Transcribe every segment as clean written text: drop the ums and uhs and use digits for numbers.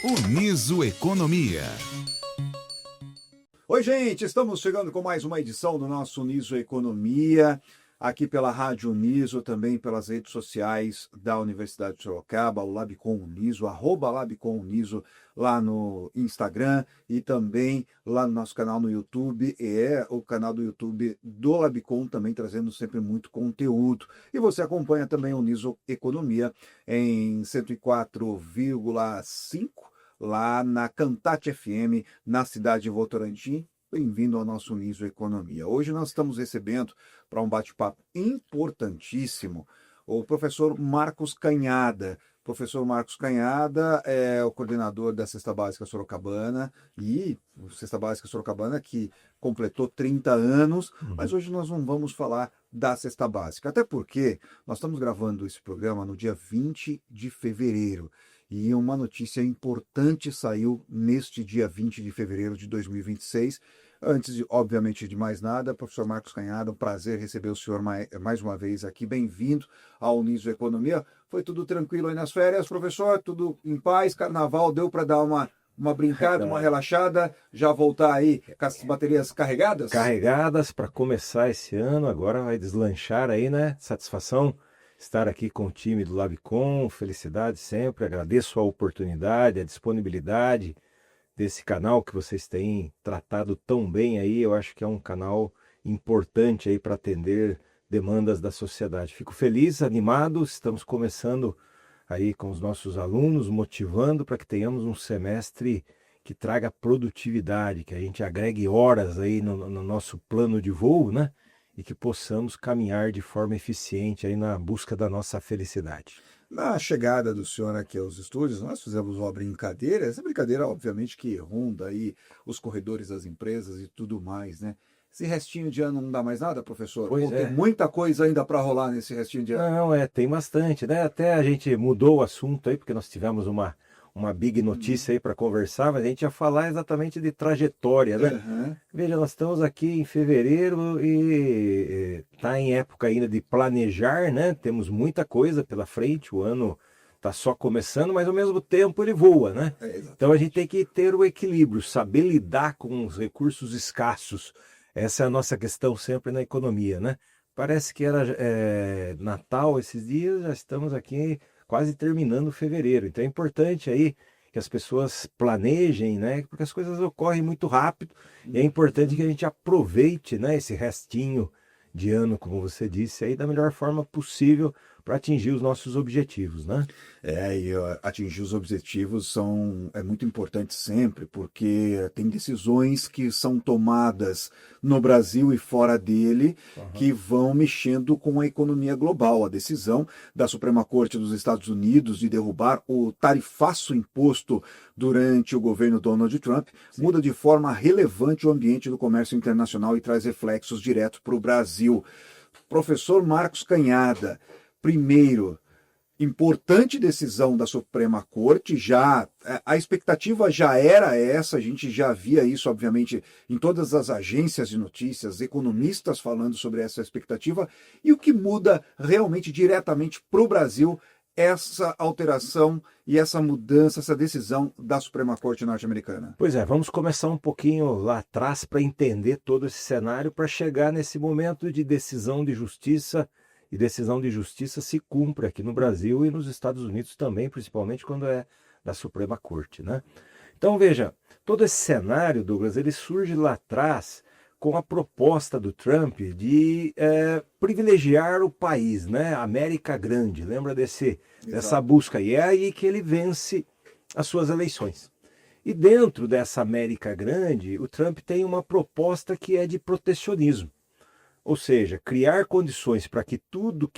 Uniso Economia. Oi, gente, estamos chegando com mais uma edição do nosso Uniso Economia, aqui pela Rádio Uniso, também pelas redes sociais da Universidade de Sorocaba, o Labicom Uniso, @Labicom Uniso, lá no Instagram e também lá no nosso canal no YouTube, o canal do YouTube do Labicom, também trazendo sempre muito conteúdo. E você acompanha também o Uniso Economia em 104,5, lá na Cantate FM, na cidade de Votorantim. Bem-vindo ao nosso Uniso Economia. Hoje nós estamos recebendo, para um bate-papo importantíssimo, o professor Marcos Canhada. O professor Marcos Canhada é o coordenador da Cesta Básica Sorocabana, e a Cesta Básica Sorocabana que completou 30 anos, mas hoje nós não vamos falar da Cesta Básica, até porque nós estamos gravando esse programa no dia 20 de fevereiro. E uma notícia importante saiu neste dia 20 de fevereiro de 2026. Antes, obviamente, de mais nada, professor Marcos Canhada, um prazer receber o senhor mais uma vez aqui. Bem-vindo ao Uniso Economia. Foi tudo tranquilo aí nas férias, professor? Tudo em paz? Carnaval deu para dar uma brincada, uma relaxada? Já voltar aí com as baterias carregadas? Carregadas para começar esse ano. Agora vai deslanchar aí, né? Satisfação estar aqui com o time do Labicom, felicidade sempre, agradeço a oportunidade, a disponibilidade desse canal que vocês têm tratado tão bem aí. Eu acho que é um canal importante aí para atender demandas da sociedade. Fico feliz, animado, estamos começando aí com os nossos alunos, motivando para que tenhamos um semestre que traga produtividade, que a gente agregue horas aí no nosso plano de voo, né? E que possamos caminhar de forma eficiente aí na busca da nossa felicidade. Na chegada do senhor aqui aos estúdios, nós fizemos uma brincadeira, essa brincadeira obviamente que ronda aí os corredores das empresas e tudo mais, né? Esse restinho de ano não dá mais nada, professor? Pois Tem é. muita coisa ainda para rolar nesse restinho de ano. Não, tem bastante, né? Até a gente mudou o assunto aí, porque nós tivemos uma big notícia aí para conversar, mas a gente ia falar exatamente de trajetória, né? Uhum. Veja, nós estamos aqui em fevereiro e está em época ainda de planejar, né? Temos muita coisa pela frente, o ano está só começando, mas ao mesmo tempo ele voa, né? Então a gente tem que ter o equilíbrio, saber lidar com os recursos escassos. Essa é a nossa questão sempre na economia, né? Parece que era Natal esses dias, já estamos aqui quase terminando fevereiro. Então é importante aí que as pessoas planejem, né? Porque as coisas ocorrem muito rápido e é importante que a gente aproveite, né, esse restinho de ano, como você disse, aí da melhor forma possível para atingir os nossos objetivos, né? Atingir os objetivos é muito importante sempre, porque tem decisões que são tomadas no Brasil e fora dele, que vão mexendo com a economia global. A decisão da Suprema Corte dos Estados Unidos de derrubar o tarifaço imposto durante o governo Donald Trump muda de forma relevante o ambiente do comércio internacional e traz reflexos diretos para o Brasil. Professor Marcos Canhada, primeiro, importante decisão da Suprema Corte, a expectativa já era essa, a gente já via isso, obviamente, em todas as agências de notícias, economistas falando sobre essa expectativa, e o que muda realmente diretamente para o Brasil essa alteração e essa mudança, essa decisão da Suprema Corte norte-americana? Pois é, vamos começar um pouquinho lá atrás para entender todo esse cenário, para chegar nesse momento de decisão de justiça. E decisão de justiça se cumpre aqui no Brasil e nos Estados Unidos também, principalmente quando é da Suprema Corte, né? Então veja, todo esse cenário, Douglas, ele surge lá atrás com a proposta do Trump de privilegiar o país, né? América Grande, lembra dessa busca? E é aí que ele vence as suas eleições. E dentro dessa América Grande, o Trump tem uma proposta que é de protecionismo. Ou seja, criar condições para que tudo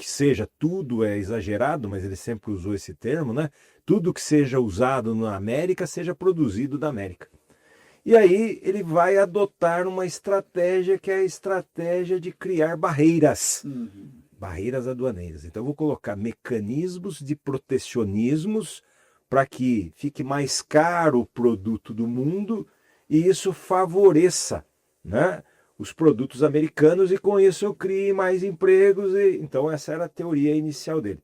é exagerado, mas ele sempre usou esse termo, né? Tudo que seja usado na América seja produzido na América. E aí ele vai adotar uma estratégia que é a estratégia de criar barreiras. Barreiras aduaneiras. Então eu vou colocar mecanismos de protecionismos para que fique mais caro o produto do mundo e isso favoreça, né, os produtos americanos e com isso eu crie mais empregos. Então essa era a teoria inicial dele.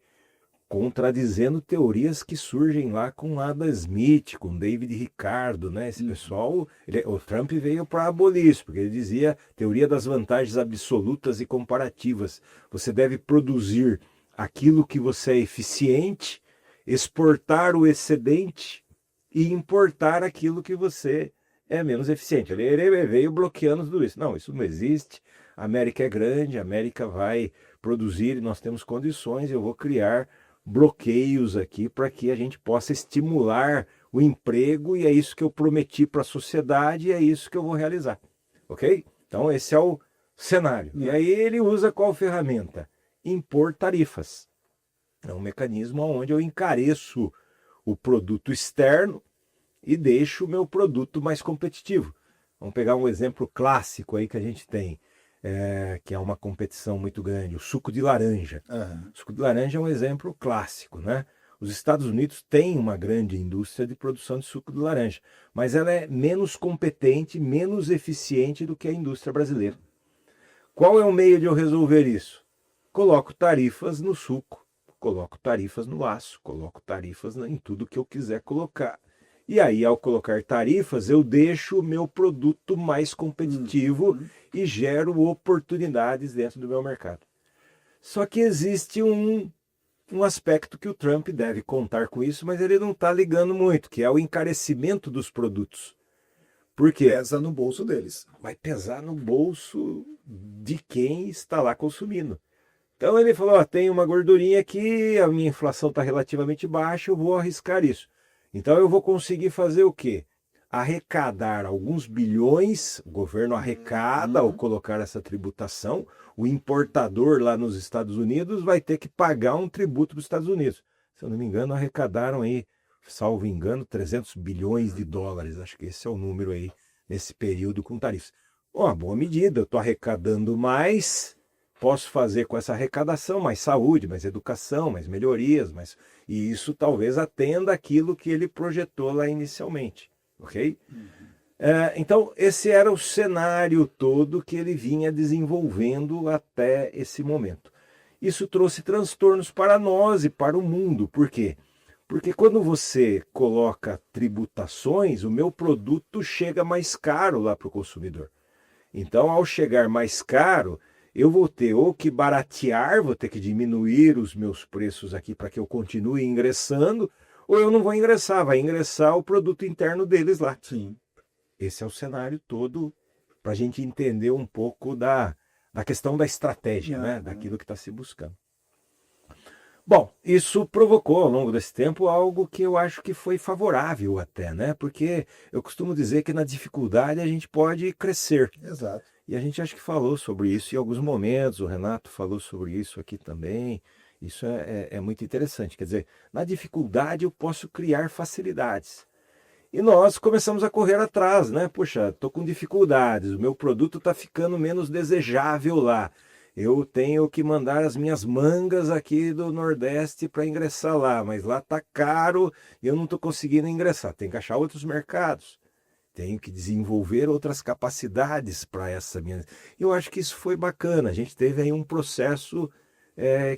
contradizendo teorias que surgem lá com Adam Smith, com David Ricardo, né? Esse pessoal, o Trump veio para abolir isso, porque ele dizia teoria das vantagens absolutas e comparativas. Você deve produzir aquilo que você é eficiente, exportar o excedente e importar aquilo que você é menos eficiente. Ele veio bloqueando tudo isso. Não, isso não existe. A América é grande, a América vai produzir e nós temos condições, eu vou criar bloqueios aqui para que a gente possa estimular o emprego e é isso que eu prometi para a sociedade e é isso que eu vou realizar, ok? Então esse é o cenário. E aí ele usa qual ferramenta? Impor tarifas. É um mecanismo onde eu encareço o produto externo e deixo o meu produto mais competitivo. Vamos pegar um exemplo clássico aí que a gente tem. Que é uma competição muito grande, o suco de laranja. O suco de laranja é um exemplo clássico, né? Os Estados Unidos têm uma grande indústria de produção de suco de laranja, mas ela é menos competente, menos eficiente do que a indústria brasileira. Qual é o meio de eu resolver isso? Coloco tarifas no suco, coloco tarifas no aço, coloco tarifas em tudo que eu quiser colocar. E aí, ao colocar tarifas, eu deixo o meu produto mais competitivo e gero oportunidades dentro do meu mercado. Só que existe um aspecto que o Trump deve contar com isso, mas ele não está ligando muito, que é o encarecimento dos produtos. Por quê? Pesa no bolso deles. Vai pesar no bolso de quem está lá consumindo. Então ele falou, tem uma gordurinha aqui, a minha inflação está relativamente baixa, eu vou arriscar isso. Então eu vou conseguir fazer o quê? Arrecadar alguns bilhões, o governo arrecada ao colocar essa tributação, o importador lá nos Estados Unidos vai ter que pagar um tributo para os Estados Unidos. Se eu não me engano, arrecadaram aí, salvo engano, 300 bilhões de dólares, acho que esse é o número aí, nesse período com tarifas. Uma boa medida, eu estou arrecadando mais, posso fazer com essa arrecadação mais saúde, mais educação, mais melhorias, e isso talvez atenda aquilo que ele projetou lá inicialmente, ok? Então, esse era o cenário todo que ele vinha desenvolvendo até esse momento. Isso trouxe transtornos para nós e para o mundo. Por quê? Porque quando você coloca tributações, o meu produto chega mais caro lá para o consumidor. Então, ao chegar mais caro, eu vou ter ou que baratear, vou ter que diminuir os meus preços aqui para que eu continue ingressando, ou eu não vou ingressar, vai ingressar o produto interno deles lá. Sim. Esse é o cenário todo para a gente entender um pouco da questão da estratégia, né? Daquilo que está se buscando. Bom, isso provocou ao longo desse tempo algo que eu acho que foi favorável até, né? Porque eu costumo dizer que na dificuldade a gente pode crescer. Exato. E a gente acho que falou sobre isso em alguns momentos, o Renato falou sobre isso aqui também. Isso é muito interessante. Quer dizer, na dificuldade eu posso criar facilidades. E nós começamos a correr atrás, né? Poxa, estou com dificuldades, o meu produto está ficando menos desejável lá. Eu tenho que mandar as minhas mangas aqui do Nordeste para ingressar lá, mas lá está caro e eu não estou conseguindo ingressar. Tem que achar outros mercados. Tenho que desenvolver outras capacidades para essa minha... Eu acho que isso foi bacana. A gente teve aí um processo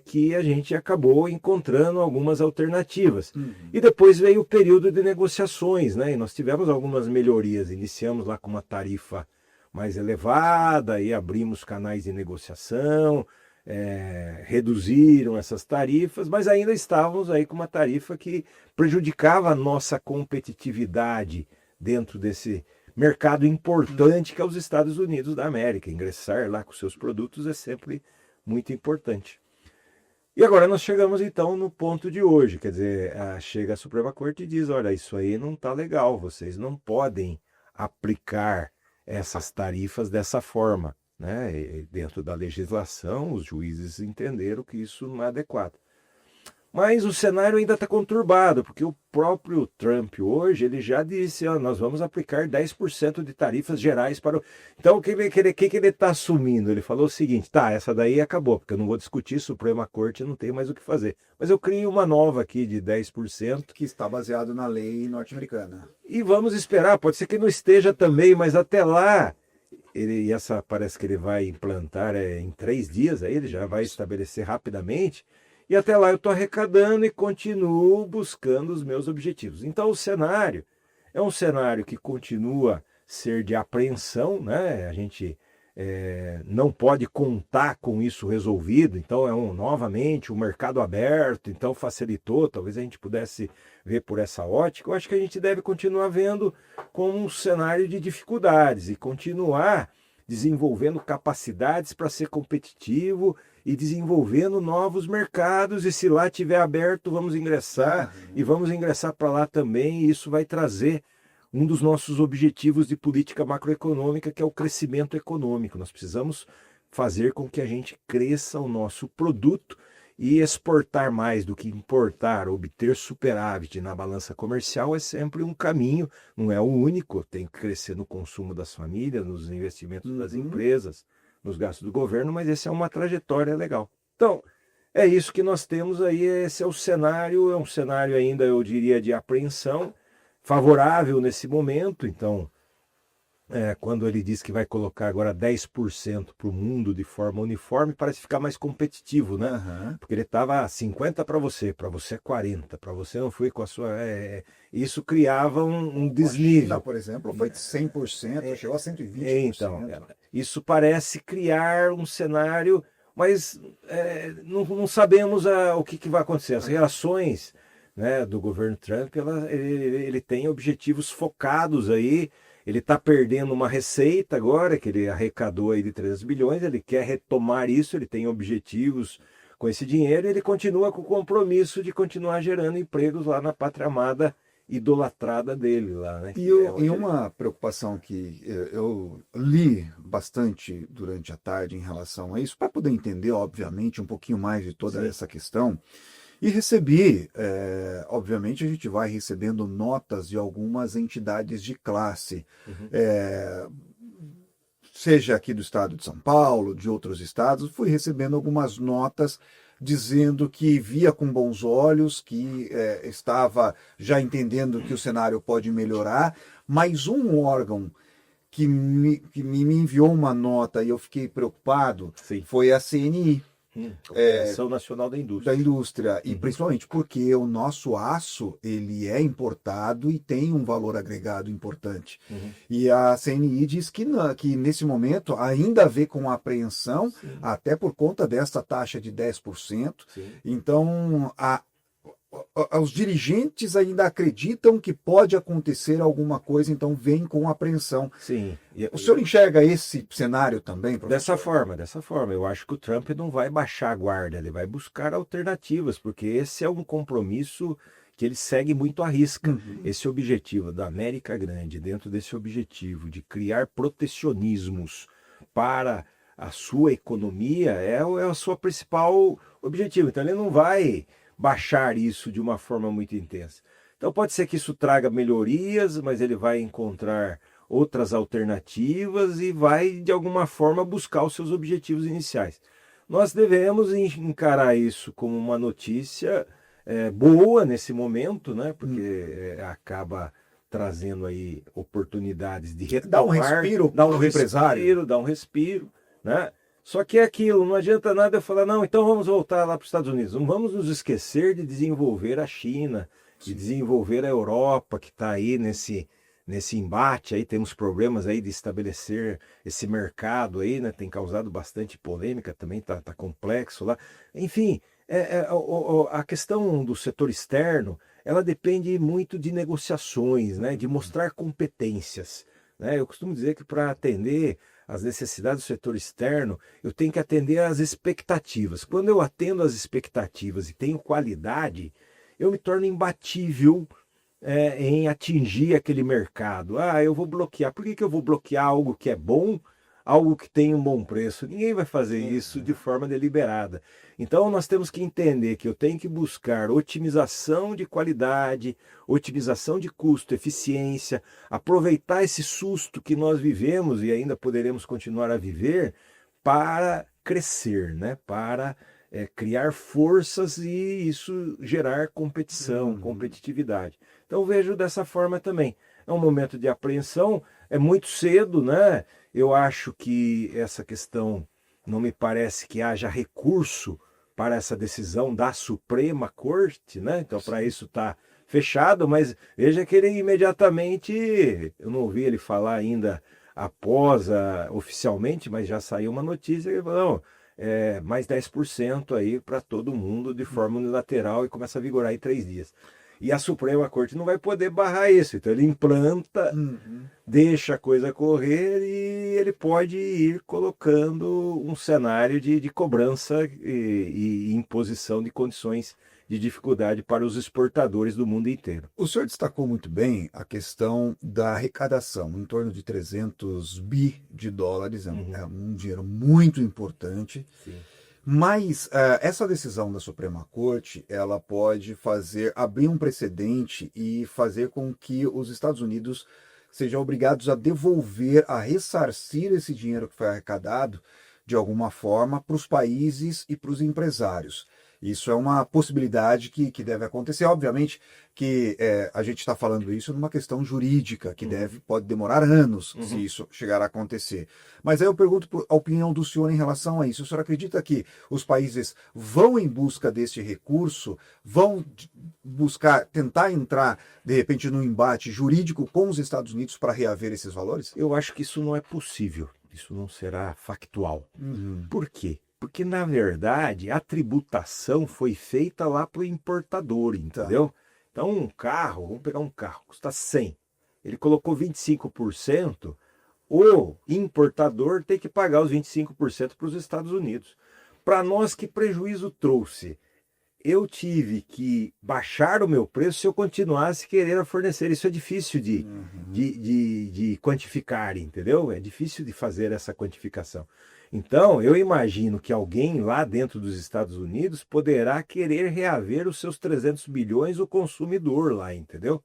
que a gente acabou encontrando algumas alternativas. E depois veio o período de negociações, né? E nós tivemos algumas melhorias. Iniciamos lá com uma tarifa mais elevada e abrimos canais de negociação, reduziram essas tarifas, mas ainda estávamos aí com uma tarifa que prejudicava a nossa competitividade dentro desse mercado importante que é os Estados Unidos da América. Ingressar lá com seus produtos é sempre muito importante. E agora nós chegamos então no ponto de hoje, quer dizer, chega a Suprema Corte e diz, olha, isso aí não está legal, vocês não podem aplicar essas tarifas dessa forma, né? E dentro da legislação, os juízes entenderam que isso não é adequado. Mas o cenário ainda está conturbado, porque o próprio Trump hoje, ele já disse, nós vamos aplicar 10% de tarifas gerais para o... Então, o que ele está assumindo? Ele falou o seguinte, essa daí acabou, porque eu não vou discutir, Suprema Corte não tem mais o que fazer. Mas eu crio uma nova aqui de 10%. Que está baseado na lei norte-americana. E vamos esperar, pode ser que não esteja também, mas até lá, parece que ele vai implantar em 3 dias, aí ele já vai estabelecer rapidamente. e até lá eu estou arrecadando e continuo buscando os meus objetivos. Então o cenário é um cenário que continua a ser de apreensão, né? A gente não pode contar com isso resolvido, então novamente o mercado aberto, então facilitou, talvez a gente pudesse ver por essa ótica. Eu acho que a gente deve continuar vendo como um cenário de dificuldades e continuar desenvolvendo capacidades para ser competitivo e desenvolvendo novos mercados, e se lá tiver aberto, vamos ingressar e vamos ingressar para lá também, e isso vai trazer um dos nossos objetivos de política macroeconômica, que é o crescimento econômico. Nós precisamos fazer com que a gente cresça o nosso produto e exportar mais do que importar, obter superávit na balança comercial é sempre um caminho, não é o único. Tem que crescer no consumo das famílias, nos investimentos das empresas, nos gastos do governo, mas essa é uma trajetória legal. Então, é isso que nós temos aí, esse é o cenário, é um cenário ainda, eu diria, de apreensão, favorável nesse momento. Então, quando ele diz que vai colocar agora 10% para o mundo de forma uniforme, parece ficar mais competitivo, né? Porque ele estava 50% para você é 40%, para você não foi com a sua... Isso criava um desnível. A China, por exemplo, foi de 100%, chegou a 120%. Então, isso parece criar um cenário, mas não sabemos o que vai acontecer. As reações, né, do governo Trump, ele tem objetivos focados aí. Ele está perdendo uma receita agora, que ele arrecadou aí de 300 bilhões, ele quer retomar isso, ele tem objetivos com esse dinheiro, e ele continua com o compromisso de continuar gerando empregos lá na pátria amada, idolatrada dele lá, né? E uma preocupação que eu li bastante durante a tarde em relação a isso, para poder entender, obviamente, um pouquinho mais de toda essa questão. E recebi, obviamente a gente vai recebendo notas de algumas entidades de classe, seja aqui do estado de São Paulo, de outros estados, fui recebendo algumas notas dizendo que via com bons olhos, que estava já entendendo que o cenário pode melhorar, mas um órgão que me enviou uma nota e eu fiquei preocupado foi a CNI. Confederação Nacional da Indústria. E principalmente porque o nosso aço ele é importado e tem um valor agregado importante. E a CNI diz que nesse momento ainda vê com apreensão, até por conta dessa taxa de 10%. Então, os dirigentes ainda acreditam que pode acontecer alguma coisa, então vem com apreensão. O senhor enxerga esse cenário também, professor? Dessa forma. Eu acho que o Trump não vai baixar a guarda, ele vai buscar alternativas, porque esse é um compromisso que ele segue muito à risca. Esse objetivo da América Grande, dentro desse objetivo de criar protecionismos para a sua economia, é o seu principal objetivo. Então ele não vai baixar isso de uma forma muito intensa. Então pode ser que isso traga melhorias, mas ele vai encontrar outras alternativas e vai, de alguma forma, buscar os seus objetivos iniciais. Nós devemos encarar isso como uma notícia boa nesse momento, né? Porque acaba trazendo aí oportunidades de retomar, dá um respiro para o empresário. Dá um respiro, né? Só que é aquilo, não adianta nada eu falar, não, então vamos voltar lá para os Estados Unidos. Não vamos nos esquecer de desenvolver a China, de desenvolver a Europa, que está aí nesse embate. Aí temos problemas aí de estabelecer esse mercado aí, né? Tem causado bastante polêmica também, tá complexo lá. Enfim, a questão do setor externo, ela depende muito de negociações, né? De mostrar competências, né? Eu costumo dizer que para atender as necessidades do setor externo, eu tenho que atender às expectativas. Quando eu atendo às expectativas e tenho qualidade, eu me torno imbatível em atingir aquele mercado. Eu vou bloquear. Por que eu vou bloquear algo que é bom, algo que tem um bom preço? Ninguém vai fazer isso de forma deliberada. Então nós temos que entender que eu tenho que buscar otimização de qualidade, otimização de custo, eficiência, aproveitar esse susto que nós vivemos e ainda poderemos continuar a viver para crescer, né? Para criar forças e isso gerar competição, competitividade. Então vejo dessa forma também. É um momento de apreensão, é muito cedo, né? Eu acho que essa questão não me parece que haja recurso para essa decisão da Suprema Corte, né? Então, para isso está fechado, mas veja que ele imediatamente, eu não ouvi ele falar ainda após oficialmente, mas já saiu uma notícia que ele falou, não, mais 10% aí para todo mundo de forma unilateral e começa a vigorar em 3 dias. E a Suprema Corte não vai poder barrar isso, então ele implanta, deixa a coisa correr e ele pode ir colocando um cenário de cobrança e imposição de condições de dificuldade para os exportadores do mundo inteiro. O senhor destacou muito bem a questão da arrecadação, em torno de 300 bi de dólares, é um dinheiro muito importante. Sim. Mas essa decisão da Suprema Corte, ela pode abrir um precedente e fazer com que os Estados Unidos sejam obrigados a devolver, a ressarcir esse dinheiro que foi arrecadado de alguma forma para os países e para os empresários. Isso é uma possibilidade que deve acontecer. Obviamente que a gente está falando isso numa questão jurídica, que pode demorar anos se isso chegar a acontecer. Mas aí eu pergunto a opinião do senhor em relação a isso. O senhor acredita que os países vão em busca desse recurso, vão buscar, tentar entrar, de repente, num embate jurídico com os Estados Unidos para reaver esses valores? Eu acho que isso não é possível. Isso não será factual. Por quê? Porque, na verdade, a tributação foi feita lá para o importador, entendeu? Tá. Então, um carro, vamos pegar um carro, custa 100. Ele colocou 25%, o importador tem que pagar os 25% para os Estados Unidos. Para nós, que prejuízo trouxe? Eu tive que baixar o meu preço se eu continuasse querendo fornecer. Isso é difícil de quantificar, entendeu? É difícil de fazer essa quantificação. Então, eu imagino que alguém lá dentro dos Estados Unidos poderá querer reaver os seus 300 bilhões, o consumidor lá, entendeu?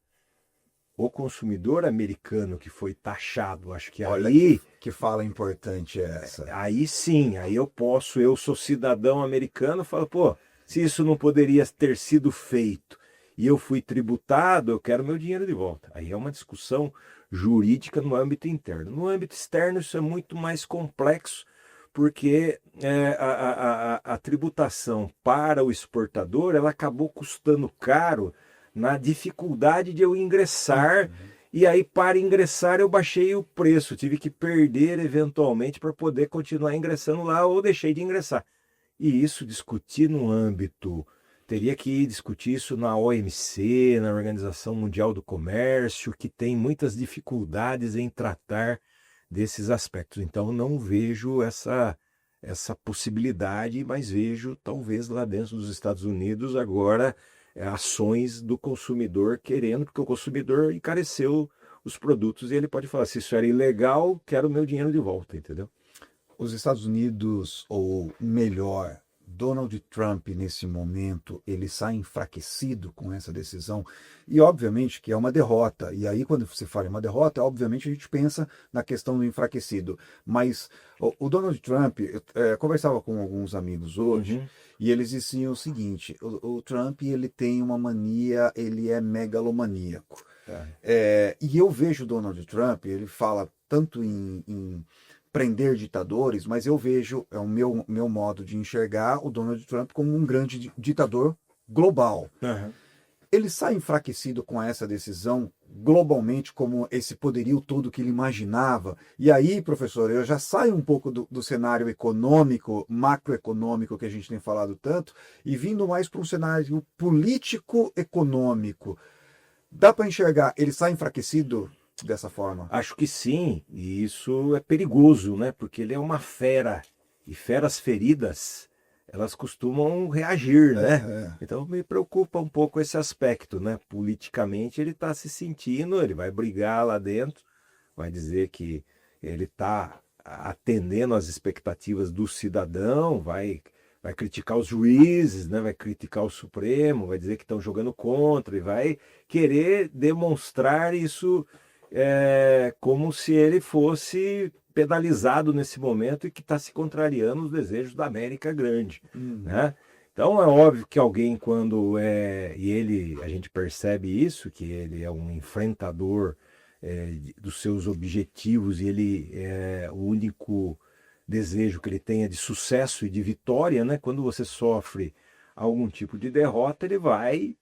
O consumidor americano que foi taxado, acho que Olha aí... que fala importante é essa. Aí sim, aí eu sou cidadão americano, falo, pô, se isso não poderia ter sido feito e eu fui tributado, eu quero meu dinheiro de volta. Aí é uma discussão jurídica no âmbito interno. No âmbito externo isso é muito mais complexo, porque a tributação para o exportador ela acabou custando caro na dificuldade de eu ingressar, e aí para ingressar eu baixei o preço, tive que perder eventualmente para poder continuar ingressando lá ou deixei de ingressar. E isso discutir no âmbito, teria que discutir isso na OMC, na Organização Mundial do Comércio, que tem muitas dificuldades em tratar desses aspectos. Então não vejo essa possibilidade, mas vejo talvez lá dentro dos Estados Unidos agora ações do consumidor querendo, porque o consumidor encareceu os produtos e ele pode falar, se isso era ilegal, quero o meu dinheiro de volta, entendeu? Os Estados Unidos, ou melhor, Donald Trump, nesse momento, ele sai enfraquecido com essa decisão. E, obviamente, que é uma derrota. E aí, quando você fala em uma derrota, obviamente a gente pensa na questão do enfraquecido. Mas o Donald Trump, eu conversava com alguns amigos hoje, e eles diziam o seguinte, o Trump, ele tem uma mania, ele é megalomaníaco. E eu vejo o Donald Trump, ele fala tanto em prender ditadores, mas eu vejo, é o meu modo de enxergar o Donald Trump como um grande ditador global. Ele sai enfraquecido com essa decisão globalmente, como esse poderio todo que ele imaginava. E aí, professor, eu já saio um pouco do cenário econômico, macroeconômico que a gente tem falado tanto, e vindo mais para um cenário político-econômico. Dá para enxergar, ele sai enfraquecido dessa forma? Acho que sim, e isso é perigoso, né? Porque ele é uma fera, e feras feridas, elas costumam reagir, né? Então me preocupa um pouco esse aspecto, né? Politicamente ele está se sentindo, ele vai brigar lá dentro, vai dizer que ele está atendendo às expectativas do cidadão, vai criticar os juízes, né? Vai criticar o Supremo, vai dizer que estão jogando contra, e vai querer demonstrar isso como se ele fosse penalizado nesse momento e que está se contrariando os desejos da América Grande, né? Então é óbvio que alguém quando a gente percebe isso, que ele é um enfrentador dos seus objetivos e ele é o único desejo que ele tenha de sucesso e de vitória, né? Quando você sofre algum tipo de derrota, ele vai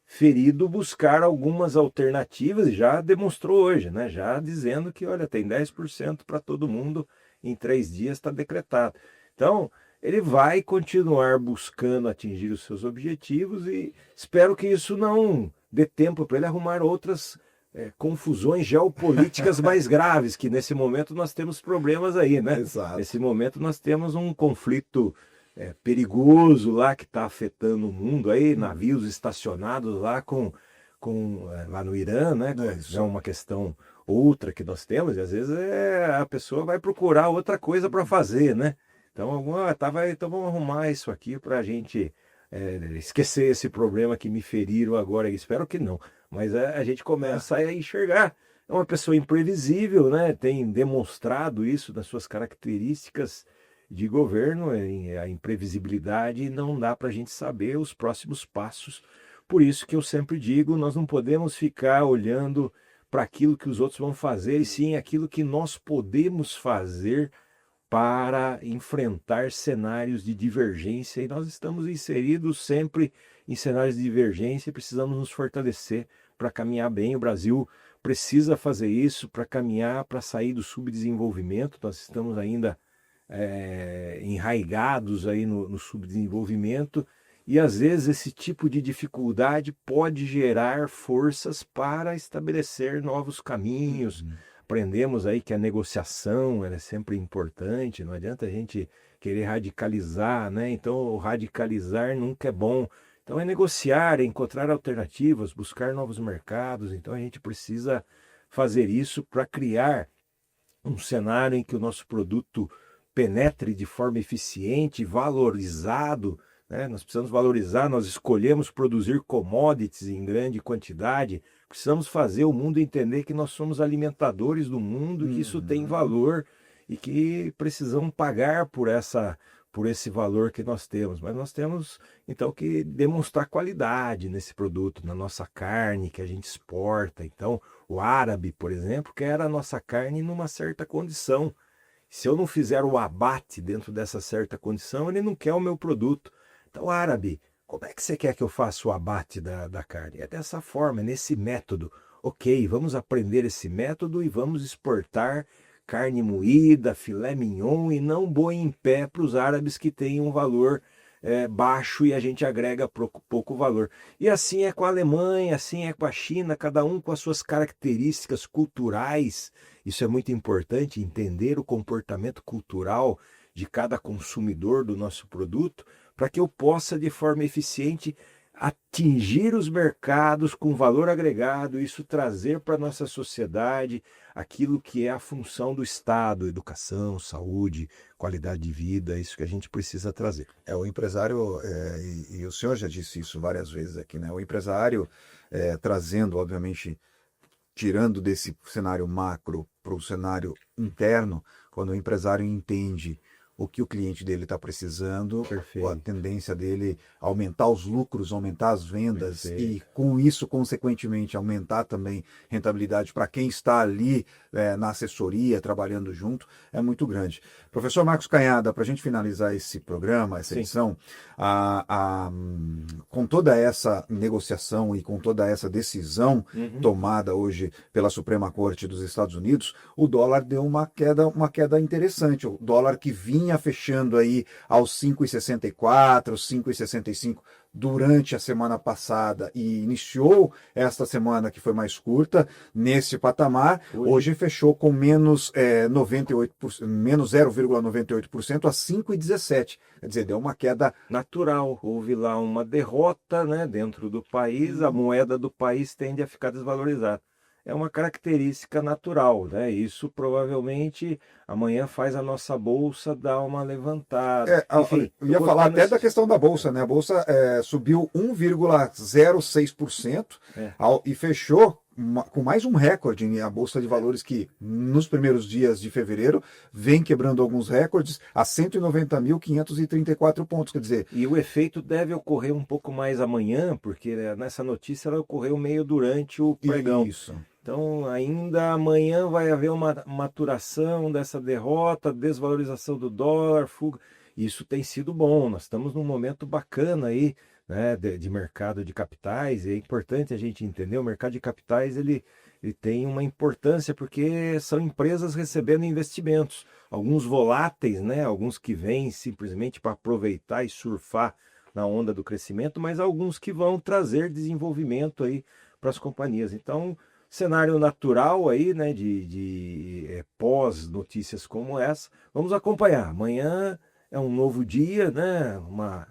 ferido buscar algumas alternativas, e já demonstrou hoje, né? Já dizendo que, olha, tem 10% para todo mundo, em 3 dias está decretado. Então, ele vai continuar buscando atingir os seus objetivos e espero que isso não dê tempo para ele arrumar outras confusões geopolíticas mais graves, que nesse momento nós temos problemas aí, né? Exato. Nesse momento nós temos um conflito perigoso lá que está afetando o mundo aí, navios estacionados lá lá no Irã, né? É uma questão outra que nós temos, e às vezes a pessoa vai procurar outra coisa para fazer, né? Então, então vamos arrumar isso aqui para a gente esquecer esse problema que me feriram agora. Espero que não, mas a gente começa a enxergar. É uma pessoa imprevisível, né? Tem demonstrado isso nas suas características de governo, a imprevisibilidade, não dá para a gente saber os próximos passos. Por isso que eu sempre digo, nós não podemos ficar olhando para aquilo que os outros vão fazer, e sim aquilo que nós podemos fazer para enfrentar cenários de divergência. E nós estamos inseridos sempre em cenários de divergência e precisamos nos fortalecer para caminhar bem. O Brasil precisa fazer isso para caminhar, para sair do subdesenvolvimento. Nós estamos ainda enraigados aí no subdesenvolvimento, e às vezes esse tipo de dificuldade pode gerar forças para estabelecer novos caminhos. Aprendemos aí que a negociação ela é sempre importante, não adianta a gente querer radicalizar, né? Então o radicalizar nunca é bom. Então é negociar, é encontrar alternativas, buscar novos mercados. Então a gente precisa fazer isso para criar um cenário em que o nosso produto penetre de forma eficiente, valorizado, né? Nós precisamos valorizar, nós escolhemos produzir commodities em grande quantidade, precisamos fazer o mundo entender que nós somos alimentadores do mundo, que isso tem valor e que precisamos pagar por esse valor que nós temos. Mas nós temos, então, que demonstrar qualidade nesse produto, na nossa carne que a gente exporta. Então, o árabe, por exemplo, quer a nossa carne numa certa condição. Se eu não fizer o abate dentro dessa certa condição, ele não quer o meu produto. Então, árabe, como é que você quer que eu faça o abate da carne? É dessa forma, é nesse método. Ok, vamos aprender esse método e vamos exportar carne moída, filé mignon e não boi em pé para os árabes que têm um valor baixo e a gente agrega pouco valor. E assim é com a Alemanha, assim é com a China, cada um com as suas características culturais. Isso é muito importante, entender o comportamento cultural de cada consumidor do nosso produto, para que eu possa, de forma eficiente, atingir os mercados com valor agregado, isso trazer para a nossa sociedade aquilo que é a função do Estado, educação, saúde, qualidade de vida, isso que a gente precisa trazer. O empresário, e o senhor já disse isso várias vezes aqui, né? O empresário trazendo, obviamente, tirando desse cenário macro para o cenário interno, quando o empresário entende o que o cliente dele está precisando, Perfeito. a tendência dele aumentar os lucros, aumentar as vendas. Perfeito. E com isso, consequentemente, aumentar também rentabilidade para quem está ali na assessoria, trabalhando junto, é muito grande. Professor Marcos Canhada, para a gente finalizar esse programa, essa edição, com toda essa negociação e com toda essa decisão tomada hoje pela Suprema Corte dos Estados Unidos, o dólar deu uma queda interessante. O dólar que vinha fechando aí aos 5,64, 5,65 durante a semana passada e iniciou esta semana que foi mais curta nesse patamar, hoje fechou com menos 0,98% a 5,17. Quer dizer, deu uma queda natural. Houve lá uma derrota, né, dentro do país, a moeda do país tende a ficar desvalorizada. É uma característica natural, né? Isso provavelmente amanhã faz a nossa bolsa dar uma levantada. Enfim, eu ia falar até da questão da bolsa, né? A bolsa subiu 1,06% e fechou com mais um recorde, a Bolsa de Valores, que nos primeiros dias de fevereiro vem quebrando alguns recordes a 190.534 pontos, quer dizer... E o efeito deve ocorrer um pouco mais amanhã, porque nessa notícia ela ocorreu meio durante o pregão. Isso. Então, ainda amanhã vai haver uma maturação dessa derrota, desvalorização do dólar, fuga. Isso tem sido bom. Nós estamos num momento bacana aí, né, de mercado de capitais. E é importante a gente entender, o mercado de capitais ele tem uma importância porque são empresas recebendo investimentos. Alguns voláteis, né, alguns que vêm simplesmente para aproveitar e surfar na onda do crescimento, mas alguns que vão trazer desenvolvimento aí para as companhias. Então, cenário natural aí, né, de pós-notícias como essa. Vamos acompanhar. Amanhã é um novo dia, né? Amanhã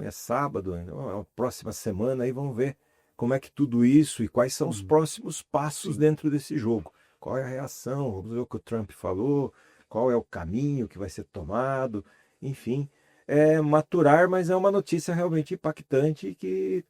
é sábado, a próxima semana aí vamos ver como é que tudo isso e quais são os próximos passos dentro desse jogo. Qual é a reação? Vamos ver o que o Trump falou, qual é o caminho que vai ser tomado, enfim. É maturar, mas é uma notícia realmente impactante que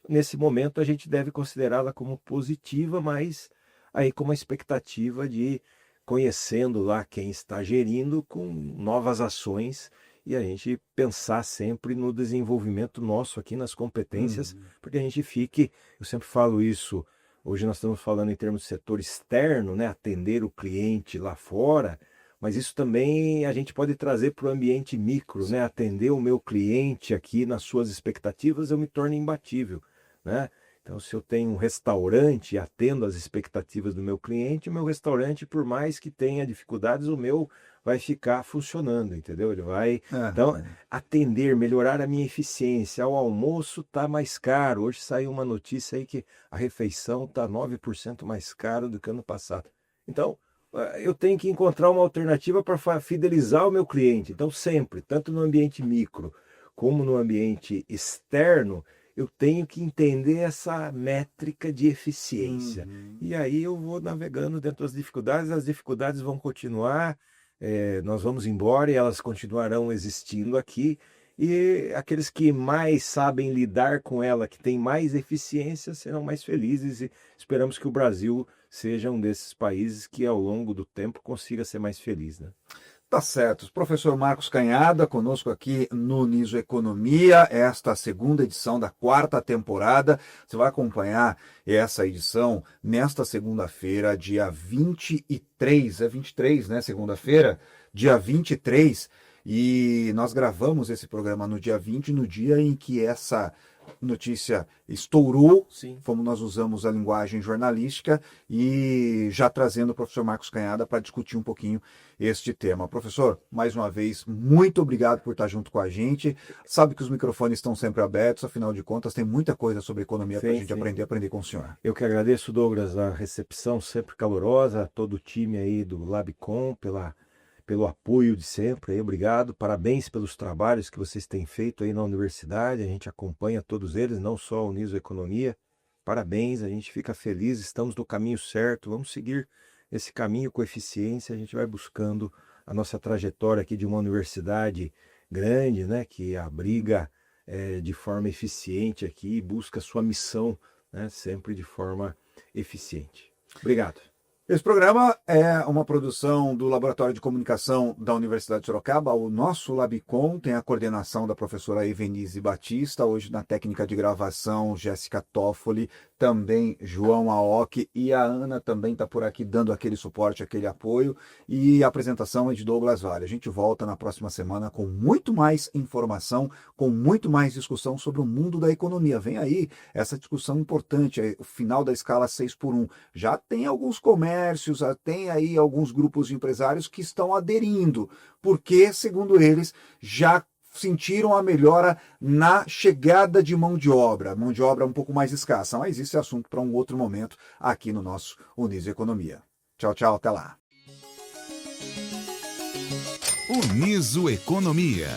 nesse momento a gente deve considerá-la como positiva, mas aí com uma expectativa de conhecendo lá quem está gerindo com novas ações e a gente pensar sempre no desenvolvimento nosso aqui nas competências, porque a gente fique, eu sempre falo isso, hoje nós estamos falando em termos de setor externo, né, atender o cliente lá fora, mas isso também a gente pode trazer para o ambiente micro, né, atender o meu cliente aqui nas suas expectativas, eu me torno imbatível, né? Então, se eu tenho um restaurante e atendo às expectativas do meu cliente, o meu restaurante, por mais que tenha dificuldades, o meu vai ficar funcionando, entendeu? Ele vai, então, atender, melhorar a minha eficiência. O almoço está mais caro. Hoje saiu uma notícia aí que a refeição está 9% mais caro do que ano passado. Então, eu tenho que encontrar uma alternativa para fidelizar o meu cliente. Então, sempre, tanto no ambiente micro como no ambiente externo, eu tenho que entender essa métrica de eficiência. E aí eu vou navegando dentro das dificuldades, as dificuldades vão continuar, nós vamos embora e elas continuarão existindo aqui. E aqueles que mais sabem lidar com ela, que têm mais eficiência, serão mais felizes e esperamos que o Brasil seja um desses países que ao longo do tempo consiga ser mais feliz, né? Tá certo. Professor Marcos Canhada, conosco aqui no Niso Economia, esta segunda edição da 4ª temporada. Você vai acompanhar essa edição nesta segunda-feira, dia 23, 23, né? Segunda-feira, dia 23. E nós gravamos esse programa no dia 20, no dia em que essa notícia estourou, Sim. como nós usamos a linguagem jornalística, e já trazendo o professor Marcos Canhada para discutir um pouquinho este tema. Professor, mais uma vez, muito obrigado por estar junto com a gente. Sabe que os microfones estão sempre abertos, afinal de contas, tem muita coisa sobre economia para a gente aprender com o senhor. Eu que agradeço, Douglas, a recepção sempre calorosa, a todo o time aí do Labcom pelo apoio de sempre, aí, obrigado, parabéns pelos trabalhos que vocês têm feito aí na universidade, a gente acompanha todos eles, não só o Niso Economia, parabéns, a gente fica feliz, estamos no caminho certo, vamos seguir esse caminho com eficiência, a gente vai buscando a nossa trajetória aqui de uma universidade grande, né, que abriga de forma eficiente aqui e busca sua missão, né, sempre de forma eficiente. Obrigado. Esse programa é uma produção do Laboratório de Comunicação da Universidade de Sorocaba. O nosso Labcom tem a coordenação da professora Evenise Batista, hoje na técnica de gravação, Jéssica Toffoli, também João Aoki, e a Ana também está por aqui dando aquele suporte, aquele apoio, e a apresentação é de Douglas Vale. A gente volta na próxima semana com muito mais informação, com muito mais discussão sobre o mundo da economia. Vem aí essa discussão importante, o final da escala 6x1. Já tem alguns comércios, tem aí alguns grupos de empresários que estão aderindo, porque, segundo eles, já sentiram a melhora na chegada de mão de obra um pouco mais escassa, mas isso é assunto para um outro momento aqui no nosso Uniso Economia. Tchau, tchau, até lá. Uniso Economia.